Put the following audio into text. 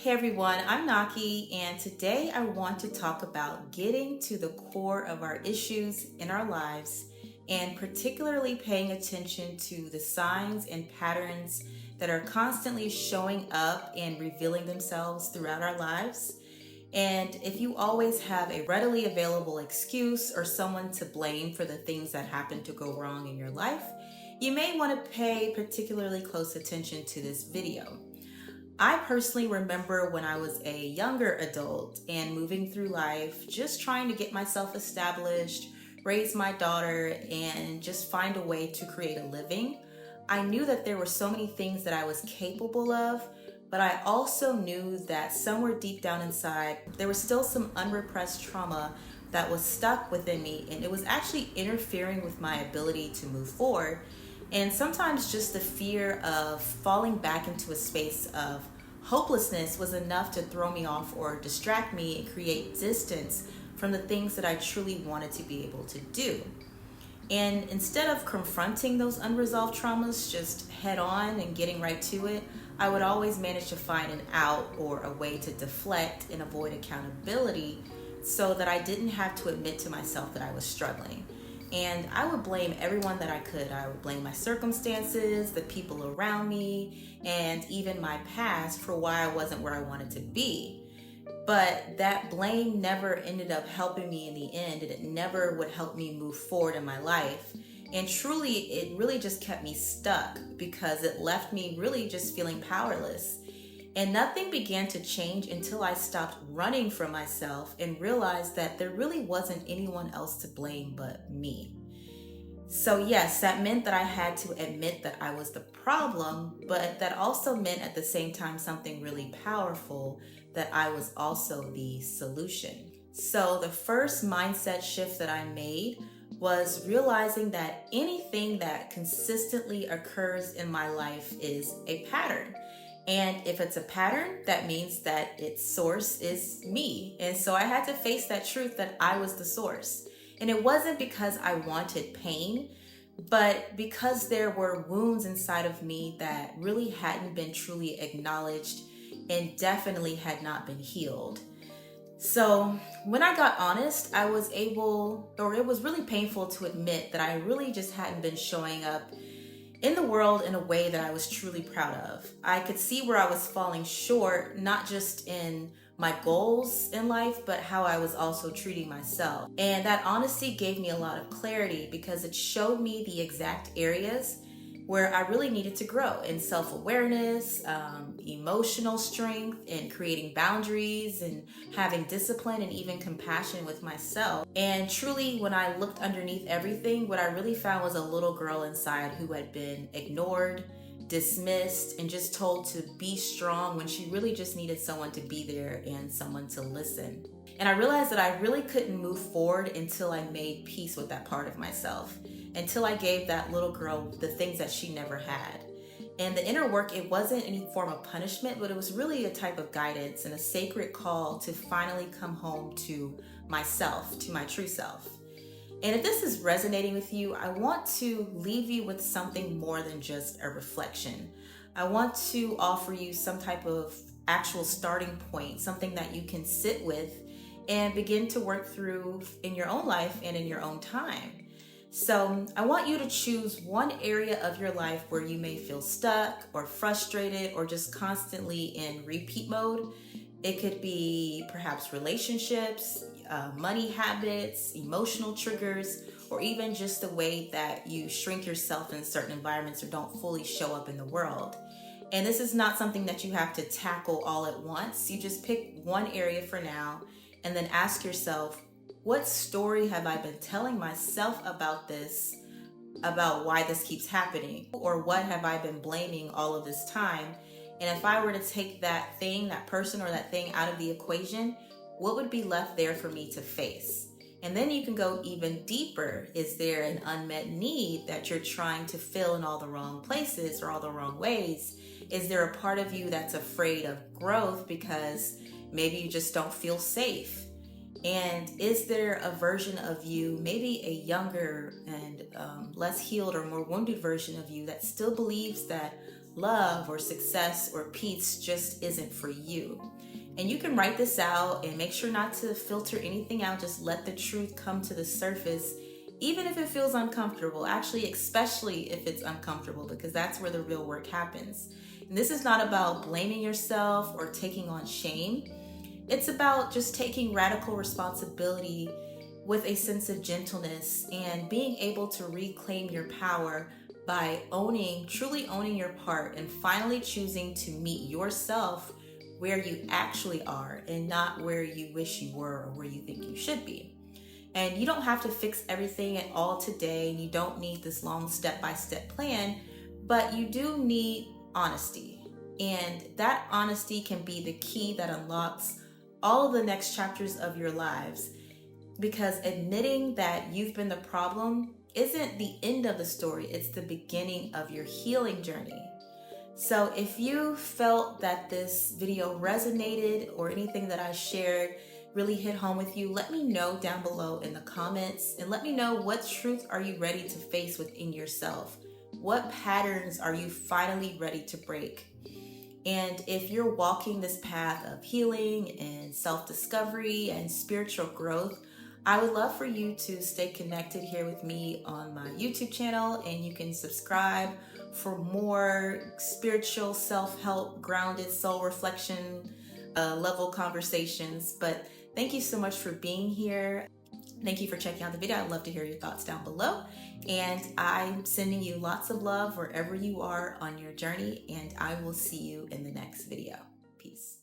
Hey everyone, I'm Naki, and today I want to talk about getting to the core of our issues in our lives and particularly paying attention to the signs and patterns that are constantly showing up and revealing themselves throughout our lives. And if you always have a readily available excuse or someone to blame for the things that happen to go wrong in your life, you may want to pay particularly close attention to this video. I personally remember when I was a younger adult and moving through life, just trying to get myself established, raise my daughter, and just find a way to create a living. I knew that there were so many things that I was capable of, but I also knew that somewhere deep down inside, there was still some unrepressed trauma that was stuck within me, and it was actually interfering with my ability to move forward. And sometimes just the fear of falling back into a space of hopelessness was enough to throw me off or distract me and create distance from the things that I truly wanted to be able to do. And instead of confronting those unresolved traumas just head on and getting right to it, I would always manage to find an out or a way to deflect and avoid accountability so that I didn't have to admit to myself that I was struggling. And I would blame everyone that I could. I would blame my circumstances, the people around me, and even my past for why I wasn't where I wanted to be. But that blame never ended up helping me in the end, and it never would help me move forward in my life. And truly, it really just kept me stuck because it left me really just feeling powerless. And nothing began to change until I stopped running from myself and realized that there really wasn't anyone else to blame but me. So, yes, that meant that I had to admit that I was the problem, but that also meant at the same time something really powerful, that I was also the solution. So, the first mindset shift that I made was realizing that anything that consistently occurs in my life is a pattern. And if it's a pattern, that means that its source is me. And so I had to face that truth that I was the source. And it wasn't because I wanted pain, but because there were wounds inside of me that really hadn't been truly acknowledged and definitely had not been healed. So when I got honest, I was able, or it was really painful to admit that I really just hadn't been showing up in the world in a way that I was truly proud of. I could see where I was falling short, not just in my goals in life, but how I was also treating myself. And that honesty gave me a lot of clarity because it showed me the exact areas where I really needed to grow in self-awareness, emotional strength, and creating boundaries and having discipline and even compassion with myself. And truly, when I looked underneath everything, what I really found was a little girl inside who had been ignored, dismissed, and just told to be strong when she really just needed someone to be there and someone to listen. And I realized that I really couldn't move forward until I made peace with that part of myself, until I gave that little girl the things that she never had. And the inner work, it wasn't any form of punishment, but it was really a type of guidance and a sacred call to finally come home to myself, to my true self. And if this is resonating with you, I want to leave you with something more than just a reflection. I want to offer you some type of actual starting point, something that you can sit with and begin to work through in your own life and in your own time. So I want you to choose one area of your life where you may feel stuck or frustrated or just constantly in repeat mode. It could be perhaps relationships, money habits, emotional triggers, or even just the way that you shrink yourself in certain environments or don't fully show up in the world. And this is not something that you have to tackle all at once. You just pick one area for now and then ask yourself, what story have I been telling myself about this, about why this keeps happening? Or what have I been blaming all of this time? And if I were to take that thing, that person, or that thing out of the equation, what would be left there for me to face? And then you can go even deeper. Is there an unmet need that you're trying to fill in all the wrong places or all the wrong ways? Is there a part of you that's afraid of growth because maybe you just don't feel safe? And is there a version of you, maybe a younger and less healed or more wounded version of you that still believes that love or success or peace just isn't for you. And you can write this out and make sure not to filter anything out. Just let the truth come to the surface, even if it feels uncomfortable. Actually, especially if it's uncomfortable, because that's where the real work happens. And this is not about blaming yourself or taking on shame. It's about just taking radical responsibility with a sense of gentleness and being able to reclaim your power by truly owning your part and finally choosing to meet yourself where you actually are and not where you wish you were or where you think you should be. And you don't have to fix everything at all today, and you don't need this long step-by-step plan, but you do need honesty. And that honesty can be the key that unlocks all of the next chapters of your lives, because admitting that you've been the problem isn't the end of the story, it's the beginning of your healing journey. So if you felt that this video resonated or anything that I shared really hit home with you, let me know down below in the comments, and let me know what truth are you ready to face within yourself? What patterns are you finally ready to break? And if you're walking this path of healing and self-discovery and spiritual growth, I would love for you to stay connected here with me on my YouTube channel, and you can subscribe for more spiritual self-help, grounded soul reflection level conversations. But thank you so much for being here. Thank you for checking out the video. I'd love to hear your thoughts down below. And I'm sending you lots of love wherever you are on your journey, and I will see you in the next video. Peace.